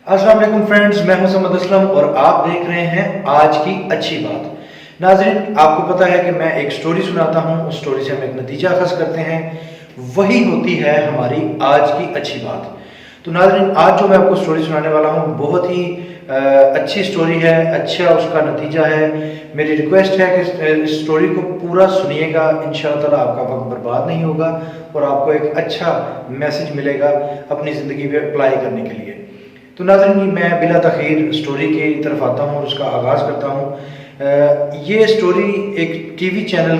अस्सलाम वालेकुम फ्रेंड्स, मैं हूं मोहम्मद असलम और आप देख रहे हैं आज की अच्छी बात। नाज़रीन, आपको पता है कि मैं एक स्टोरी सुनाता हूं, उस स्टोरी से हम एक नतीजा अखज़ करते हैं, वही होती है हमारी आज की अच्छी बात। तो नाज़रीन, आज जो मैं आपको स्टोरी सुनाने वाला हूं बहुत ही अच्छी स्टोरी है, अच्छा उसका नतीजा है। मेरी रिक्वेस्ट है कि इस स्टोरी को पूरा सुनिएगा, इंशाअल्लाह ताला आपका वक्त बर्बाद नहीं होगा और आपको एक अच्छा मैसेज मिलेगा अपनी ज़िंदगी में अप्लाई करने के लिए। तो नाज़रीन, मैं बिला तख़ीर स्टोरी की तरफ आता हूँ और उसका आगाज़ करता हूँ। ये स्टोरी एक टीवी चैनल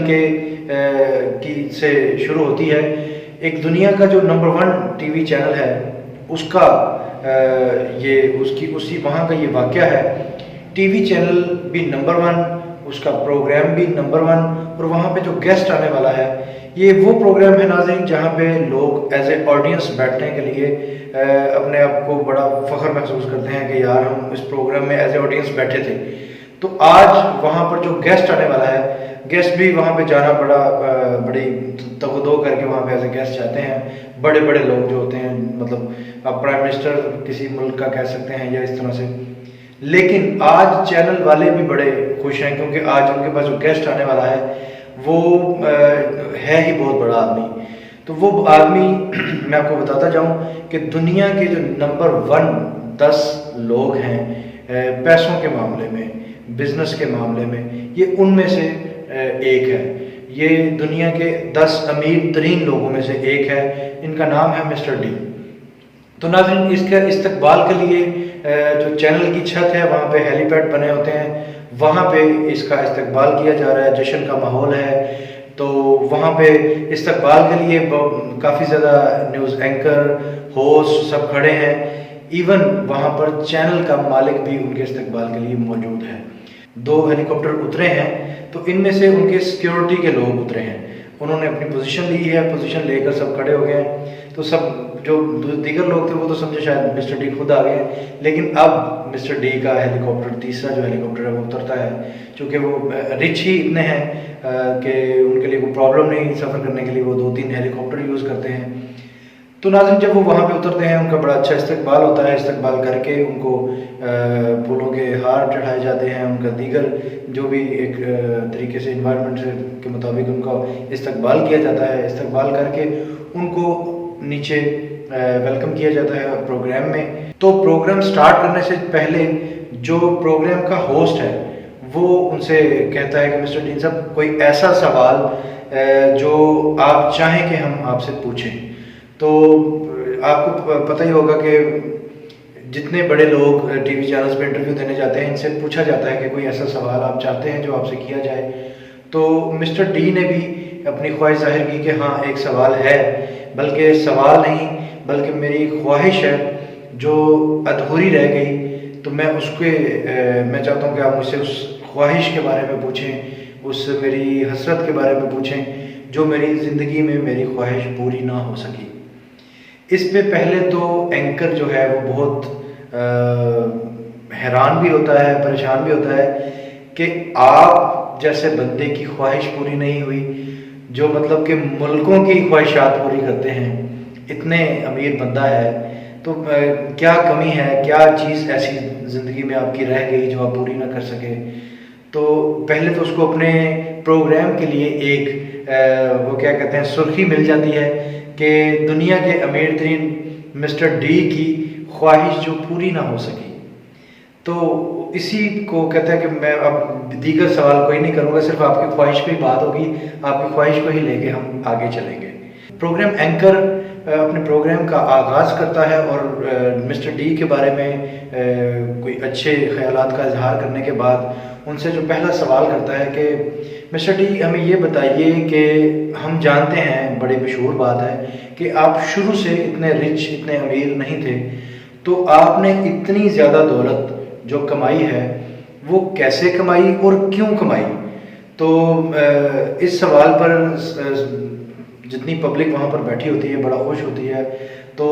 की से शुरू होती है। एक दुनिया का जो नंबर 1 टीवी चैनल है उसका ये उसकी उसी वहाँ का ये वाक़या है। टीवी चैनल भी नंबर 1, उसका प्रोग्राम भी नंबर 1 और वहाँ पे जो गेस्ट आने वाला है ये वो प्रोग्राम है नाज़रीन जहाँ पे लोग एज ए ऑडियंस बैठने के लिए अपने आप को बड़ा फ़ख्र महसूस करते हैं कि यार हम इस प्रोग्राम में एज ए ऑडियंस बैठे थे। तो आज वहाँ पर जो गेस्ट आने वाला है, गेस्ट भी वहाँ पे जाना बड़ी तगदो करके वहाँ पे एज ए गेस्ट जाते हैं। बड़े बड़े लोग जो होते हैं, मतलब आप प्राइम मिनिस्टर किसी मुल्क का कह सकते हैं या इस तरह से। लेकिन आज चैनल वाले भी बड़े खुश हैं क्योंकि आज उनके पास जो गेस्ट आने वाला है वो है ही बहुत बड़ा आदमी। तो वो आदमी मैं आपको बताता जाऊं कि दुनिया के जो नंबर 1 10 लोग हैं पैसों के मामले में, बिजनेस के मामले में, ये उनमें से एक है। ये दुनिया के 10 अमीर तरीन लोगों में से एक है। इनका नाम है मिस्टर डी। तो नाज़रीन, इसके इस्तकबाल के लिए जो चैनल की छत है वहाँ पे हेलीपैड बने होते हैं, वहाँ पे इसका इस्तकबाल किया जा रहा है, जश्न का माहौल है। तो वहाँ पे इस्तकबाल के लिए काफ़ी ज़्यादा न्यूज़ एंकर, होस्ट सब खड़े हैं। इवन वहाँ पर चैनल का मालिक भी उनके इस्तकबाल के लिए मौजूद है। 2 हेलीकॉप्टर उतरे हैं, तो इनमें से उनके सिक्योरिटी के लोग उतरे हैं। उन्होंने अपनी पोजीशन ली है, पोजीशन लेकर सब खड़े हो गए हैं। तो सब जो दीगर लोग थे वो तो समझे शायद मिस्टर डी खुद आ गए, लेकिन अब मिस्टर डी का हेलीकॉप्टर, तीसरा जो हेलीकॉप्टर है वो उतरता है। चूँकि वो रिच ही इतने हैं कि उनके लिए कोई प्रॉब्लम नहीं, सफ़र करने के लिए वो 2-3 हेलीकॉप्टर यूज़ करते हैं। तो नाज़रीन, जब वो वहाँ पे उतरते हैं उनका बड़ा अच्छा इस्तकबाल होता है। इस्तकबाल करके उनको फूलों के हार चढ़ाए जाते हैं, उनका दीगर जो भी एक तरीके से इन्वायरमेंट के मुताबिक उनका इस्तकबाल किया जाता है। इस्तकबाल करके उनको नीचे वेलकम किया जाता है प्रोग्राम में। तो प्रोग्राम स्टार्ट करने से पहले जो प्रोग्राम का होस्ट है वो उनसे कहता है कि मिस्टर डीन साहब, कोई ऐसा सवाल जो आप चाहें कि हम आपसे पूछें। तो आपको पता ही होगा कि जितने बड़े लोग टीवी चैनल्स पे इंटरव्यू देने जाते हैं, इनसे पूछा जाता है कि कोई ऐसा सवाल आप चाहते हैं जो आपसे किया जाए। तो मिस्टर डी ने भी अपनी ख्वाहिश जाहिर की कि हाँ, एक सवाल है, बल्कि सवाल नहीं बल्कि मेरी ख्वाहिश है जो अधूरी रह गई। तो मैं चाहता हूँ कि आप मुझसे उस ख्वाहिश के बारे में पूछें, उस मेरी हसरत के बारे में पूछें जो मेरी ज़िंदगी में मेरी ख्वाहिश पूरी ना हो सकी। इस पे पहले तो एंकर जो है वो बहुत हैरान भी होता है, परेशान भी होता है कि आप जैसे बंदे की ख्वाहिश पूरी नहीं हुई, जो मतलब कि मुल्कों की ख्वाहिशात पूरी करते हैं, इतने अमीर बंदा है, तो क्या कमी है, क्या चीज़ ऐसी ज़िंदगी में आपकी रह गई जो आप पूरी ना कर सके। तो पहले तो उसको अपने प्रोग्राम के लिए एक वो क्या कहते हैं सुर्खी मिल जाती है कि दुनिया के अमीर तरीन मिस्टर डी की ख्वाहिश जो पूरी ना हो सकी। तो इसी को कहता है कि मैं अब दीगर सवाल कोई नहीं करूँगा, सिर्फ आपकी ख्वाहिश पे ही बात होगी, आपकी ख्वाहिश को ही लेके हम आगे चलेंगे। प्रोग्राम एंकर अपने प्रोग्राम का आगाज़ करता है और मिस्टर डी के बारे में कोई अच्छे ख्यालात का इजहार करने के बाद उनसे जो पहला सवाल करता है कि मिस्टर डी, हमें ये बताइए कि हम जानते हैं, बड़ी मशहूर बात है कि आप शुरू से इतने रिच, इतने अमीर नहीं थे, तो आपने इतनी ज़्यादा दौलत जो कमाई है वो कैसे कमाई और क्यों कमाई। तो इस सवाल पर जितनी पब्लिक वहाँ पर बैठी होती है बड़ा खुश होती है। तो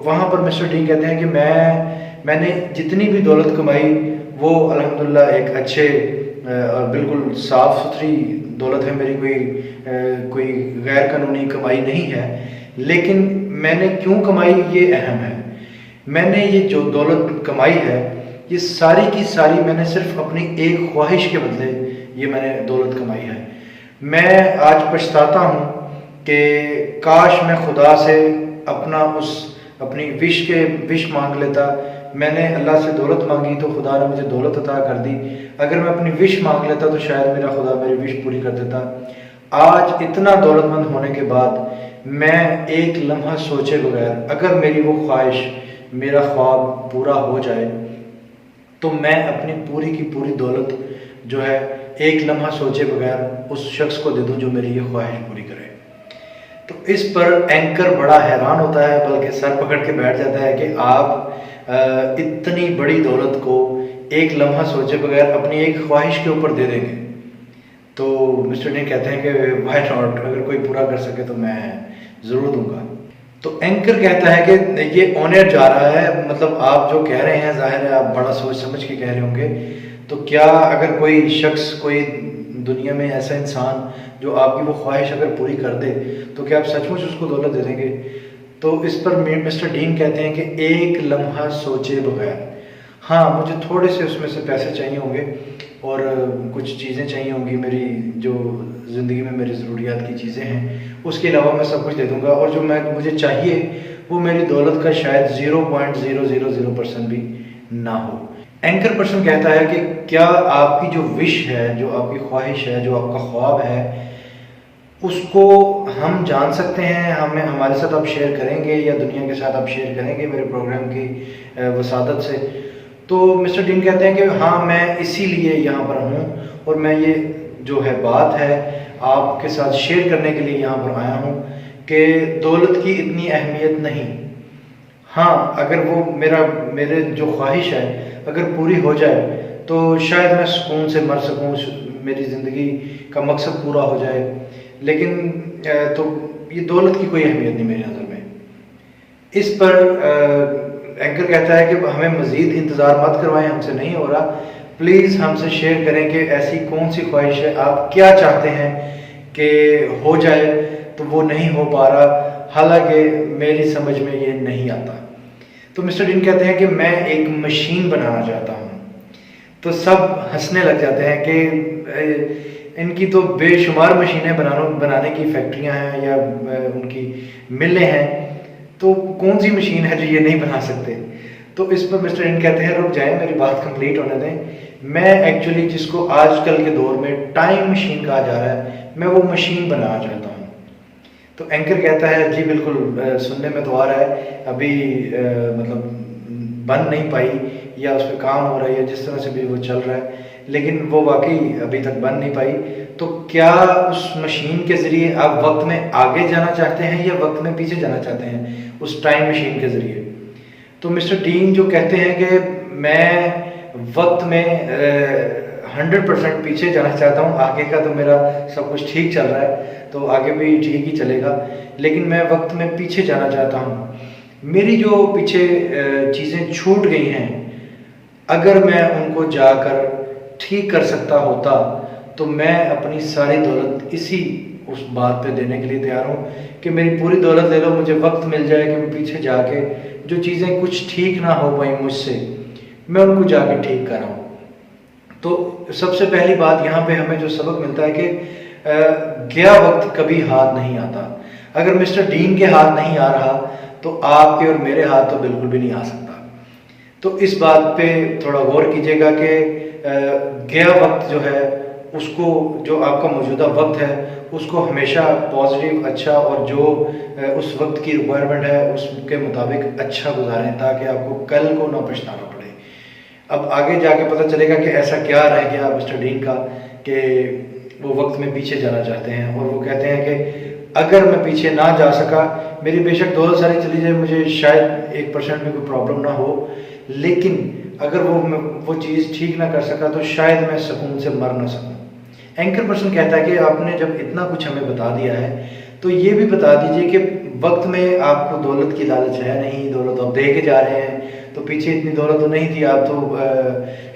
वहाँ पर मिस्टर डी कहते हैं कि मैंने जितनी भी दौलत कमाई वो अल्हम्दुलिल्लाह एक अच्छे और बिल्कुल साफ़ सुथरी दौलत है मेरी, कोई गैर कानूनी कमाई नहीं है। लेकिन मैंने क्यों कमाई ये अहम है। मैंने ये जो दौलत कमाई है, ये सारी की सारी मैंने सिर्फ अपनी एक ख्वाहिश के बदले ये मैंने दौलत कमाई है। मैं आज पछताता हूँ कि काश मैं खुदा से अपनी विश मांग लेता। मैंने अल्लाह से दौलत मांगी तो खुदा ने मुझे दौलत अता कर दी। अगर मैं अपनी विश मांग लेता तो शायद मेरा खुदा मेरी विश पूरी कर देता। आज इतना दौलतमंद होने के बाद मैं एक लम्हा सोचे बगैर, अगर मेरी वो ख्वाहिश, मेरा ख्वाब पूरा हो जाए, तो मैं अपनी पूरी की पूरी दौलत जो है एक लम्हा सोचे बगैर उस शख्स को दे दूं जो मेरी ये ख्वाहिश पूरी करे। तो इस पर एंकर बड़ा हैरान होता है, बल्कि सर पकड़ के बैठ जाता है कि आप इतनी बड़ी दौलत को एक लम्हा सोचे बगैर अपनी एक ख्वाहिश के ऊपर दे देंगे। तो मिस्टर डीन कहते हैं कि व्हाई नॉट, अगर कोई पूरा कर सके तो मैं ज़रूर दूंगा। तो एंकर कहता है कि ये ऑनर जा रहा है, मतलब आप जो कह रहे हैं जाहिर है आप बड़ा सोच समझ के कह रहे होंगे। तो क्या अगर कोई शख्स, कोई दुनिया में ऐसा इंसान जो आपकी वो ख्वाहिश अगर पूरी कर दे, तो क्या आप सचमुच उसको दौलत दे देंगे? तो इस पर मिस्टर डीन कहते हैं कि एक लम्हा सोचे बगैर, हाँ मुझे थोड़े से उसमें से पैसे चाहिए होंगे और कुछ चीज़ें चाहिए होंगी, मेरी जो ज़िंदगी में मेरी ज़रूरियात की चीज़ें हैं, उसके अलावा मैं सब कुछ दे दूंगा। और जो मुझे चाहिए वो मेरी दौलत का शायद 0.000% भी ना हो। एंकर पर्सन कहता है कि क्या आपकी जो विश है, जो आपकी ख्वाहिश है, जो आपका ख्वाब है, उसको हम जान सकते हैं? हमें हमारे साथ आप शेयर करेंगे या दुनिया के साथ आप शेयर करेंगे मेरे प्रोग्राम की वसादत से? तो मिस्टर डीन कहते हैं कि हाँ, मैं इसीलिए यहाँ पर हूँ और मैं ये जो है बात है आपके साथ शेयर करने के लिए यहाँ पर आया हूँ कि दौलत की इतनी अहमियत नहीं। हाँ, अगर वो मेरे जो ख्वाहिश है अगर पूरी हो जाए तो शायद मैं सुकून से मर सकूँ, मेरी ज़िंदगी का मकसद पूरा हो जाए, लेकिन तो ये दौलत की कोई अहमियत नहीं मेरी नज़र में। इस पर एंकर कहता है कि हमें मज़ीद इंतज़ार मत करवाएं, हमसे नहीं हो रहा, प्लीज़ हमसे शेयर करें कि ऐसी कौन सी ख्वाहिश है, आप क्या चाहते हैं कि हो जाए तो वो नहीं हो पा रहा, हालांकि मेरी समझ में ये नहीं आता। तो मिस्टर डीन कहते हैं कि मैं एक मशीन बनाना चाहता हूँ। तो सब हंसने लग जाते हैं कि इनकी तो बेशुमार मशीनें बनाने की फैक्ट्रियाँ हैं या उनकी मिलें हैं, तो कौन सी मशीन है जो ये नहीं बना सकते? तो इस पर मिस्टर डीन कहते हैं रुक जाएं, मेरी बात कंप्लीट होने दें। मैं एक्चुअली जिसको आजकल के दौर में टाइम मशीन कहा जा रहा है, मैं वो मशीन बनाना चाहता हूँ। तो एंकर कहता है जी बिल्कुल, सुनने में तो आ रहा है, अभी मतलब बन नहीं पाई या उस पर काम हो रहा है या जिस तरह से भी वो चल रहा है, लेकिन वो वाकई अभी तक बन नहीं पाई। तो क्या उस मशीन के ज़रिए आप वक्त में आगे जाना चाहते हैं या वक्त में पीछे जाना चाहते हैं उस टाइम मशीन के ज़रिए? तो मिस्टर डीन जो कहते हैं कि मैं वक्त में 100% पीछे जाना चाहता हूँ, आगे का तो मेरा सब कुछ ठीक चल रहा है तो आगे भी ठीक ही चलेगा, लेकिन मैं वक्त में पीछे जाना चाहता हूँ। मेरी जो पीछे चीज़ें छूट गई हैं, अगर मैं उनको जाकर ठीक कर सकता होता तो मैं अपनी सारी दौलत उस बात पे देने के लिए तैयार हूँ कि मेरी पूरी दौलत ले लो, मुझे वक्त मिल जाए कि मैं पीछे जाके जो चीज़ें कुछ ठीक ना हो पाई मुझसे, मैं उनको जाके ठीक कराऊँ। तो सबसे पहली बात यहाँ पे हमें जो सबक मिलता है कि गया वक्त कभी हाथ नहीं आता। अगर मिस्टर डीन के हाथ नहीं आ रहा तो आपके और मेरे हाथ तो बिल्कुल भी नहीं आ सकता। तो इस बात पे थोड़ा गौर कीजिएगा कि गया वक्त जो है उसको, जो आपका मौजूदा वक्त है उसको हमेशा पॉजिटिव, अच्छा और जो उस वक्त की रिक्वायरमेंट है उसके मुताबिक अच्छा गुजारें ताकि आपको कल को ना पछताना पड़े। अब आगे जाके पता चलेगा कि ऐसा क्या रह गया मिस्टर डीन का कि वो वक्त में पीछे जाना चाहते हैं और वो कहते हैं कि अगर मैं पीछे ना जा सका, मेरी बेशक दौलत सारी चली जाए, मुझे शायद 1% में कोई प्रॉब्लम ना हो, लेकिन अगर वो चीज़ ठीक ना कर सका तो शायद मैं सुकून से मर ना सकूं। एंकर पर्सन कहता है कि आपने जब इतना कुछ हमें बता दिया है तो ये भी बता दीजिए कि वक्त में आपको दौलत की लालच है नहीं, दौलत आप दे के जा रहे हैं, तो पीछे इतनी दौलत तो नहीं थी, आप तो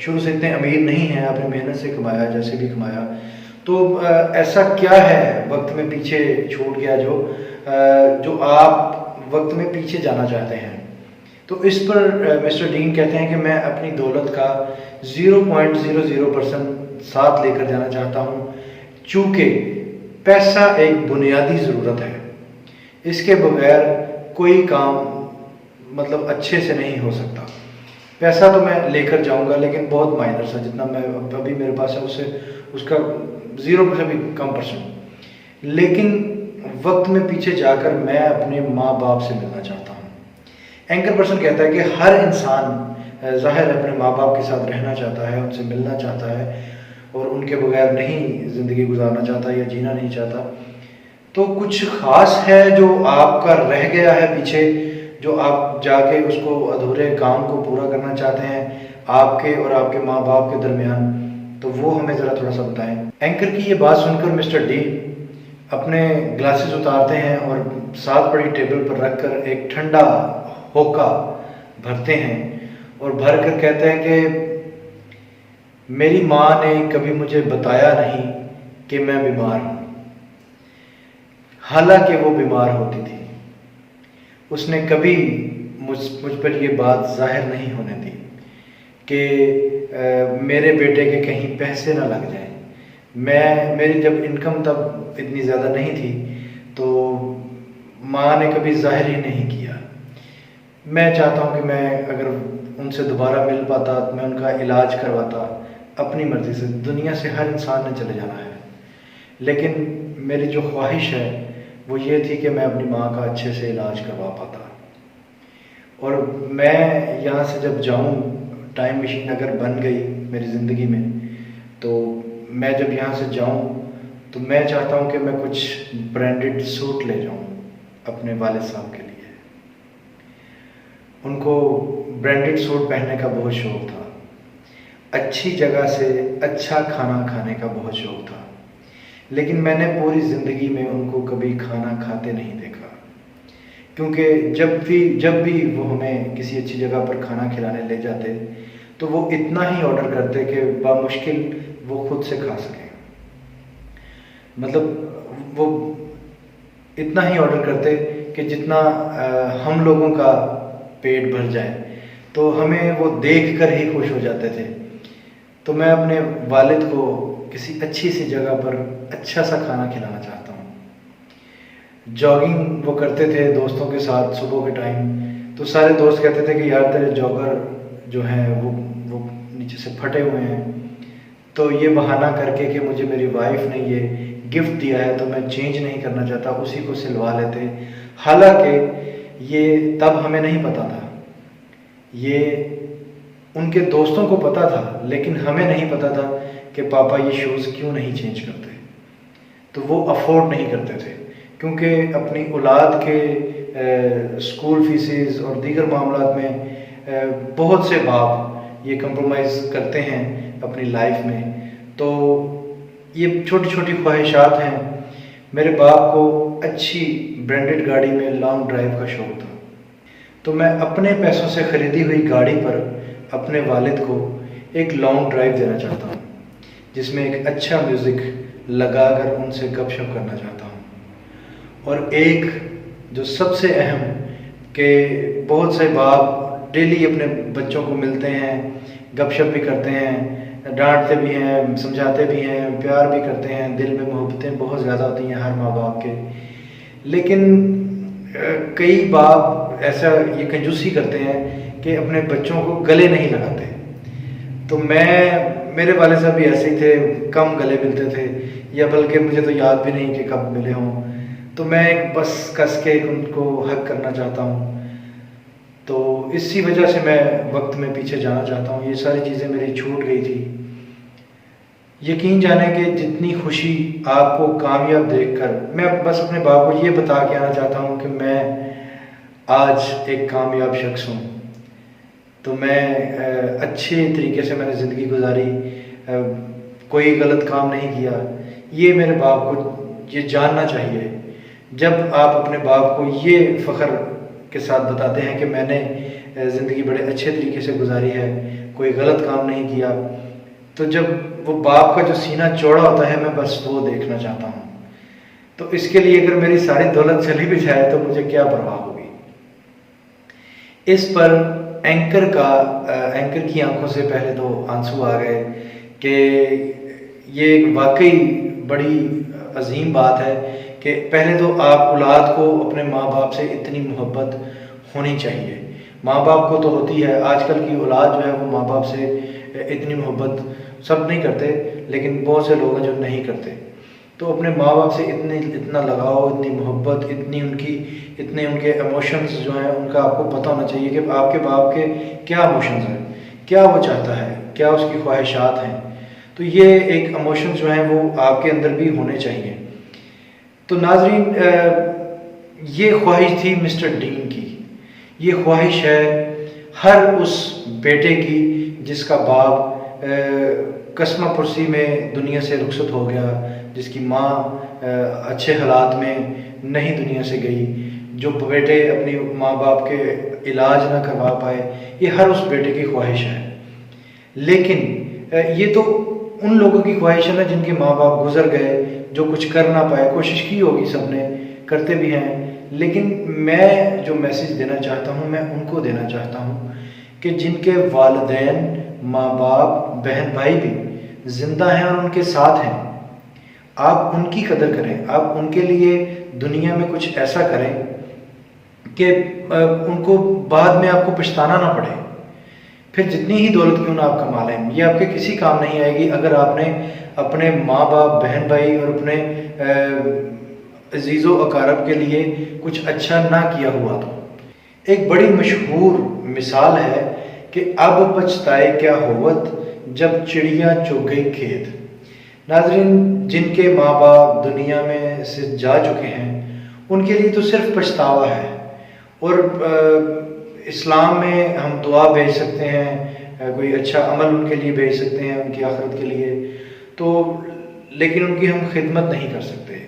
शुरू से इतने अमीर नहीं हैं, आपने मेहनत से कमाया जैसे भी कमाया, तो ऐसा क्या है वक्त में पीछे छूट गया जो आप वक्त में पीछे जाना चाहते हैं? तो इस पर मिस्टर डीन कहते हैं कि मैं अपनी दौलत का 0.00% साथ लेकर जाना चाहता हूँ, चूँकि पैसा एक बुनियादी ज़रूरत है। इसके बगैर कोई काम मतलब अच्छे से नहीं हो सकता। पैसा तो मैं लेकर जाऊंगा लेकिन बहुत माइनर सा, जितना मैं अभी मेरे पास है उससे उसका 0 से भी कम परसेंट। लेकिन वक्त में पीछे जाकर मैं अपने माँ बाप से मिलना चाहता हूँ। एंकर पर्सन कहता है कि हर इंसान ज़ाहिर है अपने माँ बाप के साथ रहना चाहता है, उनसे मिलना चाहता है और उनके बगैर नहीं ज़िंदगी गुजारना चाहता या जीना नहीं चाहता। तो कुछ ख़ास है जो आपका रह गया है पीछे, जो आप जाके उसको अधूरे काम को पूरा करना चाहते हैं आपके और आपके माँ बाप के दरमियान, तो वो हमें ज़रा थोड़ा सा बताएं। एंकर की ये बात सुनकर मिस्टर डी अपने ग्लासेस उतारते हैं और साथ पड़ी टेबल पर रखकर एक ठंडा होका भरते हैं और भर कर कहते हैं कि मेरी माँ ने कभी मुझे बताया नहीं कि मैं बीमार हूँ, हालांकि वो बीमार होती थी। उसने कभी मुझ पर ये बात जाहिर नहीं होने दी कि मेरे बेटे के कहीं पैसे ना लग जाएं। मेरी जब इनकम तब इतनी ज़्यादा नहीं थी तो माँ ने कभी जाहिर ही नहीं किया। मैं चाहता हूँ कि मैं अगर उनसे दोबारा मिल पाता, मैं उनका इलाज करवाता अपनी मर्ज़ी से। दुनिया से हर इंसान ने चले जाना है, लेकिन मेरी जो ख्वाहिश है वो ये थी कि मैं अपनी माँ का अच्छे से इलाज करवा पाता। और मैं यहाँ से जब जाऊँ, टाइम मशीन अगर बन गई मेरी ज़िंदगी में, तो मैं जब यहाँ से जाऊँ तो मैं चाहता हूँ कि मैं कुछ ब्रांडेड सूट ले जाऊँ अपने वालिद साहब के लिए। उनको ब्रांडेड सूट पहनने का बहुत शौक़ था, अच्छी जगह से अच्छा खाना खाने का बहुत शौक़ था, लेकिन मैंने पूरी ज़िंदगी में उनको कभी खाना खाते नहीं देखा। क्योंकि जब भी वो हमें किसी अच्छी जगह पर खाना खिलाने ले जाते तो वो इतना ही ऑर्डर करते कि बामुश्किल वो खुद से खा सकें। मतलब वो इतना ही ऑर्डर करते कि जितना हम लोगों का पेट भर जाए, तो हमें वो देख कर ही खुश हो जाते थे। तो मैं अपने वालिद को किसी अच्छी सी जगह पर अच्छा सा खाना खिलाना चाहता हूँ। जॉगिंग वो करते थे दोस्तों के साथ सुबह के टाइम, तो सारे दोस्त कहते थे कि यार तेरे जॉगर जो हैं वो नीचे से फटे हुए हैं। तो ये बहाना करके कि मुझे मेरी वाइफ ने ये गिफ्ट दिया है तो मैं चेंज नहीं करना चाहता, उसी को सिलवा लेते। हालांकि ये तब हमें नहीं पता था, ये उनके दोस्तों को पता था, लेकिन हमें नहीं पता था कि पापा ये शूज़ क्यों नहीं चेंज करते। तो वो अफोर्ड नहीं करते थे, क्योंकि अपनी औलाद के स्कूल फीसेस और दीगर मामलात में बहुत से बाप ये कंप्रोमाइज़ करते हैं अपनी लाइफ में। तो ये छोटी छोटी ख्वाहिशात हैं। मेरे बाप को अच्छी ब्रांडेड गाड़ी में लॉन्ग ड्राइव का शौक़ था, तो मैं अपने पैसों से ख़रीदी हुई गाड़ी पर अपने वालिद को एक लॉन्ग ड्राइव देना चाहता हूँ, जिसमें एक अच्छा म्यूज़िक लगाकर उनसे गपशप करना चाहता हूँ। और एक जो सबसे अहम कि बहुत से बाप डेली अपने बच्चों को मिलते हैं, गपशप भी करते हैं, डांटते भी हैं, समझाते भी हैं, प्यार भी करते हैं, दिल में मोहब्बतें बहुत ज़्यादा होती हैं हर माँ बाप के। लेकिन कई बाप ऐसा ये कंजूसी करते हैं कि अपने बच्चों को गले नहीं लगाते। तो मेरे वाले साहब भी ऐसे ही थे, कम गले मिलते थे, या बल्कि मुझे तो याद भी नहीं कि कब मिले हों। तो मैं बस कस के उनको हक करना चाहता हूँ। तो इसी वजह से मैं वक्त में पीछे जाना चाहता हूँ। ये सारी चीज़ें मेरी छूट गई थी। यकीन जाने कि जितनी खुशी आपको कामयाब देखकर, मैं बस अपने बाप को ये बता के आना चाहता हूँ कि मैं आज एक कामयाब शख्स हूँ। तो मैं अच्छे तरीके से मैंने ज़िंदगी गुजारी, कोई गलत काम नहीं किया। ये मेरे बाप को ये जानना चाहिए। जब आप अपने बाप को ये फ़ख्र के साथ बताते हैं कि मैंने ज़िंदगी बड़े अच्छे तरीके से गुजारी है, कोई गलत काम नहीं किया, तो जब वो बाप का जो सीना चौड़ा होता है, मैं बस वो देखना चाहता हूँ। तो इसके लिए अगर मेरी सारी दौलत चली भी जाए तो मुझे क्या परवाह होगी। इस पर एंकर की आंखों से पहले तो आंसू आ गए कि ये वाकई बड़ी अजीम बात है कि पहले तो आप औलाद को अपने माँ बाप से इतनी मोहब्बत होनी चाहिए। माँ बाप को तो होती है, आजकल की औलाद जो है वो माँ बाप से इतनी मोहब्बत सब नहीं करते, लेकिन बहुत से लोग हैं जो नहीं करते। तो अपने माँ बाप से इतना लगाव, इतनी मोहब्बत, इतने उनके इमोशंस जो हैं उनका आपको पता होना चाहिए कि आपके बाप के क्या इमोशंस हैं, क्या वो चाहता है, क्या उसकी ख्वाहिशात हैं। तो ये एक इमोशंस जो हैं वो आपके अंदर भी होने चाहिए। तो नाज़रीन, ये ख्वाहिश थी मिस्टर डीन की, ये ख्वाहिश है हर उस बेटे की जिसका बाप कसमा पुरसी में दुनिया से रुखसत हो गया, जिसकी माँ अच्छे हालात में नहीं दुनिया से गई, जो बेटे अपनी माँ बाप के इलाज ना करवा पाए, ये हर उस बेटे की ख्वाहिश है। लेकिन ये तो उन लोगों की ख्वाहिश है ना जिनके माँ बाप गुजर गए, जो कुछ कर ना पाए। कोशिश की होगी सबने, करते भी हैं, लेकिन मैं जो मैसेज देना चाहता हूँ मैं उनको देना चाहता हूँ कि जिनके वालिदैन, माँ बाप, बहन भाई भी जिंदा हैं और उनके साथ हैं, आप उनकी कदर करें। आप उनके लिए दुनिया में कुछ ऐसा करें कि उनको बाद में आपको पछताना ना पड़े। फिर जितनी ही दौलत क्यों ना आप कमा लें, ये आपके किसी काम नहीं आएगी अगर आपने अपने माँ बाप, बहन भाई और अपने अजीज़ो अकारब के लिए कुछ अच्छा ना किया हुआ। तो एक बड़ी मशहूर मिसाल है कि अब पछताए क्या होवत जब चिड़िया चुग गई खेत। नाज़रीन, जिनके माँ बाप दुनिया में से जा चुके हैं उनके लिए तो सिर्फ पछतावा है। और इस्लाम में हम दुआ भेज सकते हैं, कोई अच्छा अमल उनके लिए भेज सकते हैं उनकी आखिरत के लिए, तो लेकिन उनकी हम खिदमत नहीं कर सकते।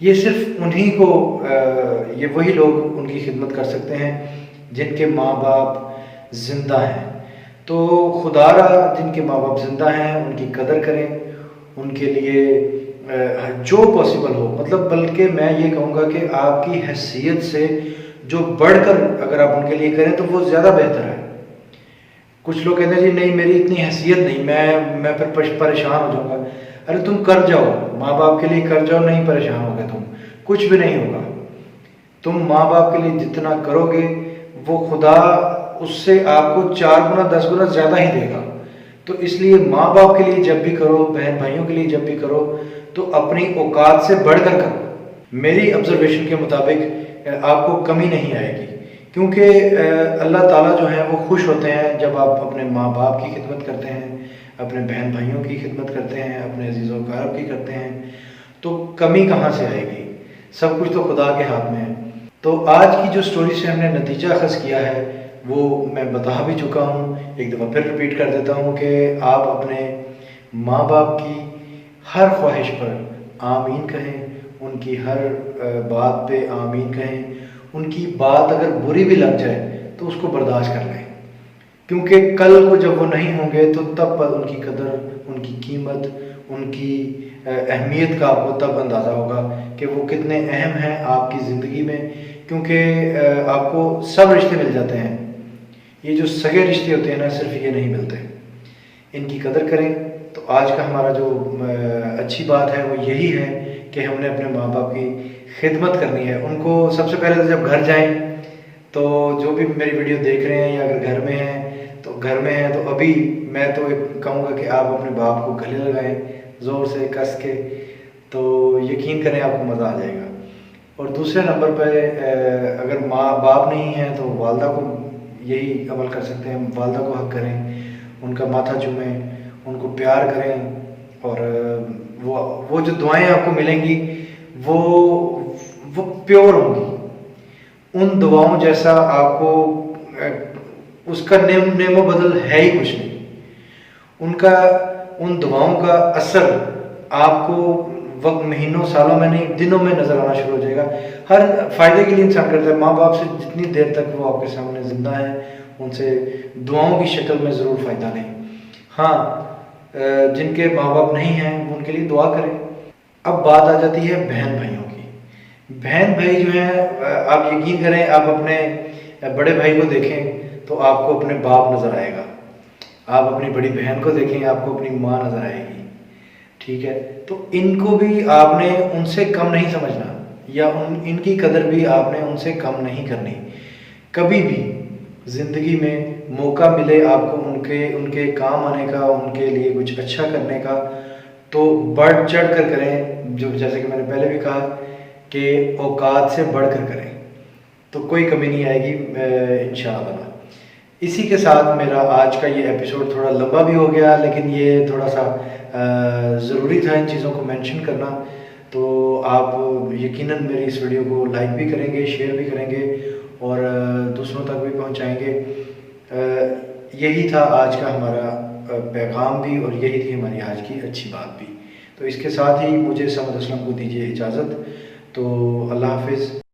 ये सिर्फ उन्हीं को, ये वही लोग उनकी खिदमत कर सकते हैं जिनके माँ बाप ज़िंदा हैं। तो खुदारा जिनके माँ बाप ज़िंदा हैं उनकी कदर करें, उनके लिए जो पॉसिबल हो, मतलब बल्कि मैं ये कहूँगा कि आपकी हैसियत से जो बढ़कर अगर आप उनके लिए करें तो वो ज़्यादा बेहतर है। कुछ लोग कहते हैं जी नहीं मेरी इतनी हैसियत नहीं, मैं फिर परेशान हो जाऊँगा। अरे तुम कर जाओ, माँ बाप के लिए कर जाओ, नहीं परेशान होगे तुम, कुछ भी नहीं होगा। तुम माँ बाप के लिए जितना करोगे वो खुदा उससे आपको 4 गुना 10 गुना ज़्यादा ही देगा। तो इसलिए माँ बाप के लिए जब भी करो, बहन भाइयों के लिए जब भी करो, तो अपनी औकात से बढ़कर करो। मेरी ऑब्जर्वेशन के मुताबिक आपको कमी नहीं आएगी, क्योंकि अल्लाह ताला जो है वो खुश होते हैं जब आप अपने माँ बाप की खिदमत करते हैं, अपने बहन भाइयों की खिदमत करते हैं, अपने अजीज़ों कारब की करते हैं। तो कमी कहाँ से आएगी? सब कुछ तो खुदा के हाथ में है। तो आज की जो स्टोरी से हमने नतीजा अखज़ किया है वो मैं बता भी चुका हूँ, एक दफ़ा फिर रिपीट कर देता हूँ कि आप अपने माँ बाप की हर ख्वाहिश पर आमीन कहें, उनकी हर बात पे आमीन कहें। उनकी बात अगर बुरी भी लग जाए तो उसको बर्दाश्त कर लें, क्योंकि कल को जब वो नहीं होंगे तो तब पर उनकी कदर, उनकी कीमत, उनकी अहमियत का आपको तब अंदाज़ा होगा कि वो कितने अहम हैं आपकी ज़िंदगी में। क्योंकि आपको सब रिश्ते मिल जाते हैं, ये जो सगे रिश्ते होते हैं ना सिर्फ ये नहीं मिलते, इनकी कदर करें। तो आज का हमारा जो अच्छी बात है वो यही है कि हमने अपने माँ बाप की खिदमत करनी है। उनको सबसे पहले तो जब घर जाएं, तो जो भी मेरी वीडियो देख रहे हैं या अगर घर में हैं तो घर में हैं तो अभी मैं तो कहूँगा कि आप अपने बाप को गले लगाएं ज़ोर से कस के, तो यकीन करें आपको मज़ा आ जाएगा। और दूसरे नंबर पर अगर माँ बाप नहीं हैं तो वालदा को यही अमल कर सकते हैं, वालदा को हक करें, उनका माथा चूमें, उनको प्यार करें, और वो जो दुआएं आपको मिलेंगी वो प्योर होंगी। उन दुआओं जैसा आपको उसका नेमो बदल है ही कुछ नहीं। उनका उन दुआओं का असर आपको वक्त महीनों सालों में नहीं दिनों में नजर आना शुरू हो जाएगा। हर फायदे के लिए इंसान करता है। माँ बाप से जितनी देर तक वो आपके सामने जिंदा है उनसे दुआओं की शक्ल में ज़रूर फ़ायदा नहीं। हाँ, जिनके माँ बाप नहीं हैं उनके लिए दुआ करें। अब बात आ जाती है बहन भाइयों की। बहन भाई जो हैं, आप यकीन करें आप अपने या बड़े भाई को देखें तो आपको अपने बाप नज़र आएगा, आप अपनी बड़ी बहन को देखें आपको अपनी माँ नज़र आएगी, ठीक है। तो इनको भी आपने उनसे कम नहीं समझना, या इनकी कदर भी आपने उनसे कम नहीं करनी। कभी भी ज़िंदगी में मौका मिले आपको उनके उनके काम आने का, उनके लिए कुछ अच्छा करने का, तो बढ़ चढ़ कर करें। जो जैसे कि मैंने पहले भी कहा कि औकात से बढ़कर करें तो कोई कमी नहीं आएगी इंशाअल्लाह। इसी के साथ मेरा आज का ये एपिसोड थोड़ा लंबा भी हो गया, लेकिन ये थोड़ा सा ज़रूरी था इन चीज़ों को मेंशन करना। तो आप यकीनन मेरी इस वीडियो को लाइक भी करेंगे, शेयर भी करेंगे और दूसरों तक भी पहुंचाएंगे। यही था आज का हमारा पैगाम भी, और यही थी हमारी आज की अच्छी बात भी। तो इसके साथ ही मुझे समद असलम को दीजिए इजाज़त। तो अल्लाह हाफिज़।